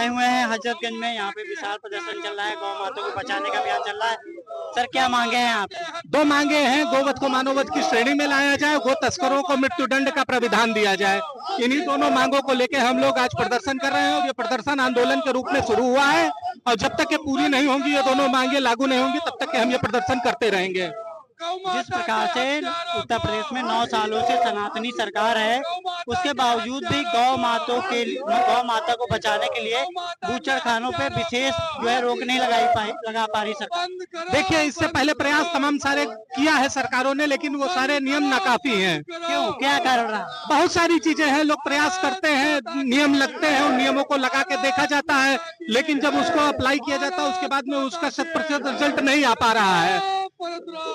आए हुए हैं हजरतगंज में, यहाँ पे विशाल प्रदर्शन चल रहा है, गौ माता को बचाने का अभियान चल रहा है। सर क्या मांगे हैं आप? दो मांगे हैं, गोवध को मानववध की श्रेणी में लाया जाए, गो तस्करों को मृत्युदंड का प्राविधान दिया जाए। इन्हीं दोनों मांगों को लेकर हम लोग आज प्रदर्शन कर रहे हैं और ये प्रदर्शन आंदोलन के रूप में शुरू हुआ है और जब तक ये पूरी नहीं होंगी, ये दोनों मांगे लागू नहीं होंगी, तब तक के हम ये प्रदर्शन करते रहेंगे। जिस प्रकार से उत्तर प्रदेश में 9 सालों से सनातनी सरकार है, उसके बावजूद भी गौ माता को बचाने के लिए बूचड़खानों पे विशेष जो है रोक नहीं लगा पा रही सरकार। देखिए, इससे पहले प्रयास तमाम सारे किया है सरकारों ने, लेकिन वो सारे नियम नाकाफी हैं। क्यों, क्या कारण रहा? बहुत सारी चीजें हैं, लोग प्रयास करते हैं, नियम लगते हैं, उन नियमों को लगा के देखा जाता है, लेकिन जब उसको अप्लाई किया जाता है उसके बाद में उसका 100% रिजल्ट नहीं आ पा रहा है।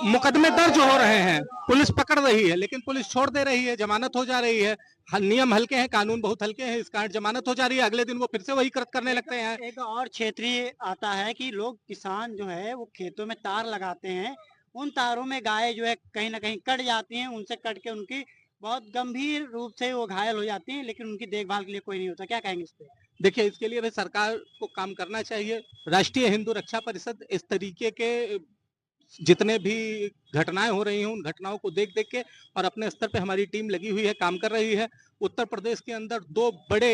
मुकदमे दर्ज हो रहे हैं, पुलिस पकड़ रही है, लेकिन पुलिस छोड़ दे रही है, जमानत हो जा रही है। नियम हल्के हैं, कानून बहुत हल्के हैं, इस कारण जमानत हो जा रही है, अगले दिन वो फिर से वही कृत्य करने लगते हैं। एक और क्षेत्रीय आता है कि लोग किसान जो है वो खेतों में तार लगाते हैं, उन तारों में गाय जो है कहीं ना कहीं कट जाती हैं, उनसे कट के उनकी बहुत गंभीर रूप से वो घायल हो जाती हैं, लेकिन उनकी देखभाल के लिए कोई नहीं होता। क्या कहेंगे इस पे? देखिए, इसके लिए भी सरकार को काम करना चाहिए। राष्ट्रीय हिंदू रक्षा परिषद इस तरीके के जितने भी घटनाएं हो रही हैं, उन घटनाओं को देख देख के और अपने स्तर पे हमारी टीम लगी हुई है, काम कर रही है। उत्तर प्रदेश के अंदर 2 बड़े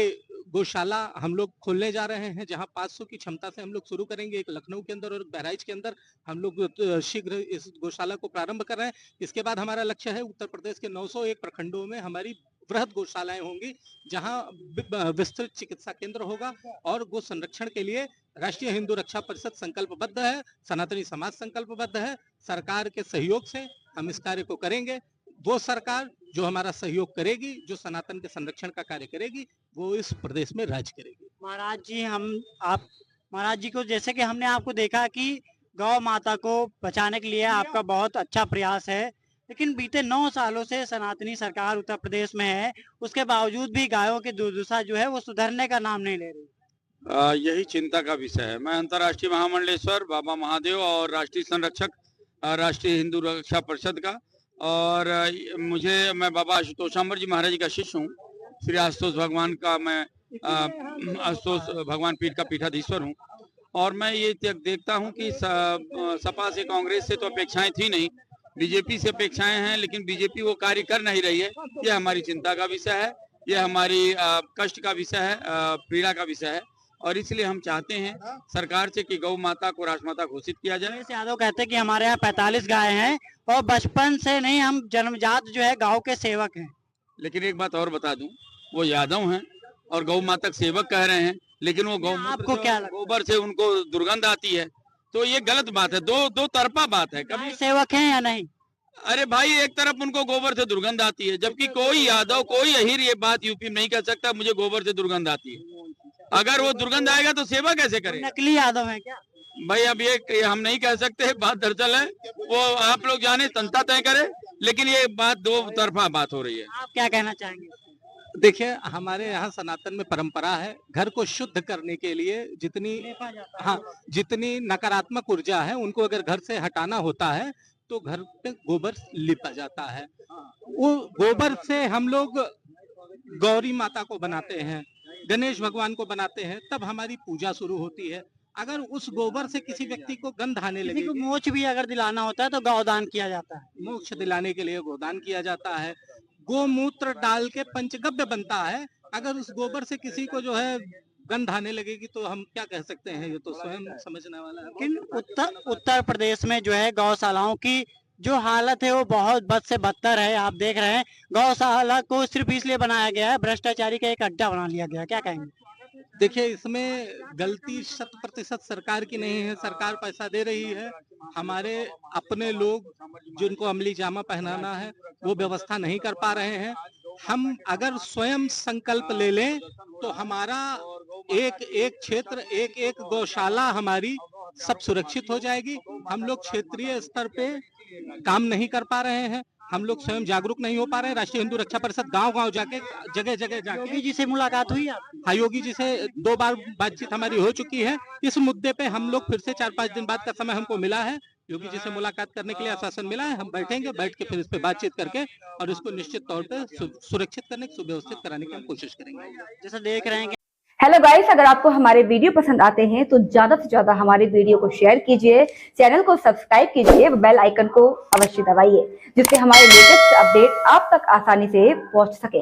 गौशाला हम लोग खोलने जा रहे हैं, जहां 500 की क्षमता से हम लोग शुरू करेंगे, एक लखनऊ के अंदर और एक बहराइच के अंदर। हम लोग शीघ्र इस गौशाला को प्रारंभ कर रहे हैं। इसके बाद हमारा लक्ष्य है उत्तर प्रदेश के 901 प्रखंडों में हमारी वृहद गौशालाएं होंगी, जहां विस्तृत चिकित्सा केंद्र होगा और गो संरक्षण के लिए राष्ट्रीय हिंदू रक्षा परिषद संकल्पबद्ध है, सनातनी समाज संकल्पबद्ध है। सरकार के सहयोग से हम इस कार्य को करेंगे। वो सरकार जो हमारा सहयोग करेगी, जो सनातन के संरक्षण का कार्य करेगी, वो इस प्रदेश में राज करेगी। महाराज जी को जैसे कि हमने आपको देखा कि गौ माता को बचाने के लिए आपका बहुत अच्छा प्रयास है, लेकिन बीते 9 सालों से सनातनी सरकार उत्तर प्रदेश में है, उसके बावजूद भी गायों की दुर्दशा जो है वो सुधरने का नाम नहीं ले रही। यही चिंता का विषय है। मैं अंतर्राष्ट्रीय महामंडलेश्वर बाबा महादेव और राष्ट्रीय संरक्षक राष्ट्रीय हिंदू रक्षा परिषद का, और मैं बाबा आशुतोषाम्बर जी महाराज जी का शिष्य हूँ। श्री आशुतोष भगवान का मैं आशुतोष भगवान पीठ का पीठाधीश्वर हूँ, और मैं ये देखता हूँ कि सपा से कांग्रेस से तो अपेक्षाएं थी नहीं, बीजेपी से अपेक्षाएं हैं, लेकिन बीजेपी वो कार्य कर नहीं रही है। यह हमारी चिंता का विषय है, यह हमारी कष्ट का विषय है, पीड़ा का विषय है, और इसलिए हम चाहते हैं सरकार से कि गौ माता को राजमाता घोषित किया जाए। यादव कहते हैं कि हमारे यहाँ 45 गाय हैं और बचपन से नहीं, हम जन्मजात जो है गाँव के सेवक हैं। लेकिन एक बात और बता दूं, वो यादव हैं और गौ माता सेवक कह रहे हैं, लेकिन वो आपको क्या गोबर से उनको दुर्गंध आती है, तो ये गलत बात है। दो तरफा बात है। कभी सेवक हैं या नहीं? अरे भाई, एक तरफ उनको गोबर से दुर्गंध आती है, जबकि कोई यादव, कोई अहीर ये बात यूपी में नहीं कह सकता मुझे गोबर से दुर्गंध आती है। अगर वो दुर्गंध आएगा तो सेवा कैसे करे? नकली यादव है क्या भाई? अब ये हम नहीं कह सकते, बात दरअसल है वो आप लोग जाने, जनता तय करे, लेकिन ये बात 2 तरफा बात हो रही है। आप क्या कहना चाहेंगे? देखिए, हमारे यहाँ सनातन में परंपरा है, घर को शुद्ध करने के लिए जितनी नकारात्मक ऊर्जा है उनको अगर घर से हटाना होता है तो घर पे गोबर लिपा जाता है। वो गोबर से हम लोग गौरी माता को बनाते हैं, गणेश भगवान को बनाते हैं, तब हमारी पूजा शुरू होती है। अगर उस गोबर से किसी व्यक्ति को गंध आने लगे, किसी को मोक्ष भी अगर दिलाना होता है तो गौदान किया जाता है। मोक्ष दिलाने के लिए गोदान किया जाता है। गोमूत्र डाल के पंचगव्य बनता है। अगर उस गोबर से किसी को जो है गंध आने लगेगी तो हम क्या कह सकते हैं, ये तो स्वयं समझने वाला है। लेकिन उत्तर प्रदेश में जो है गौशालाओं की जो हालत है वो बहुत बद से बदतर है। आप देख रहे हैं गौशाला को सिर्फ इसलिए बनाया गया है, भ्रष्टाचारी का एक अड्डा बना लिया गया। क्या कहेंगे? देखिए, इसमें गलती 100% सरकार की नहीं है, सरकार पैसा दे रही है। हमारे अपने लोग जिनको अमली जामा पहनाना है वो व्यवस्था नहीं कर पा रहे हैं। हम अगर स्वयं संकल्प ले लें तो हमारा एक क्षेत्र, एक गौशाला हमारी सब सुरक्षित हो जाएगी। हम लोग क्षेत्रीय स्तर पे काम नहीं कर पा रहे हैं, हम लोग स्वयं जागरूक नहीं हो पा रहे हैं। राष्ट्रीय हिंदू रक्षा परिषद गांव-गांव जाके, जगह-जगह जाके, योगी जी से मुलाकात हुई आप? हाँ, योगी जी से 2 बार बातचीत हमारी हो चुकी है। इस मुद्दे पे हम लोग फिर से 4-5 दिन बाद का समय हमको मिला है, योगी जी से मुलाकात करने के लिए आश्वासन मिला है। हम बैठेंगे, बैठ के फिर इस पे बातचीत करके और इसको निश्चित तौर पे सुरक्षित करने, सुव्यवस्थित कराने की हम कोशिश करेंगे। जैसा देख रहे हैं हेलो गाइस, अगर आपको हमारे वीडियो पसंद आते हैं तो ज्यादा से ज्यादा हमारे वीडियो को शेयर कीजिए, चैनल को सब्सक्राइब कीजिए, बेल आइकन को अवश्य दबाइए जिससे हमारे लेटेस्ट अपडेट आप तक आसानी से पहुंच सके।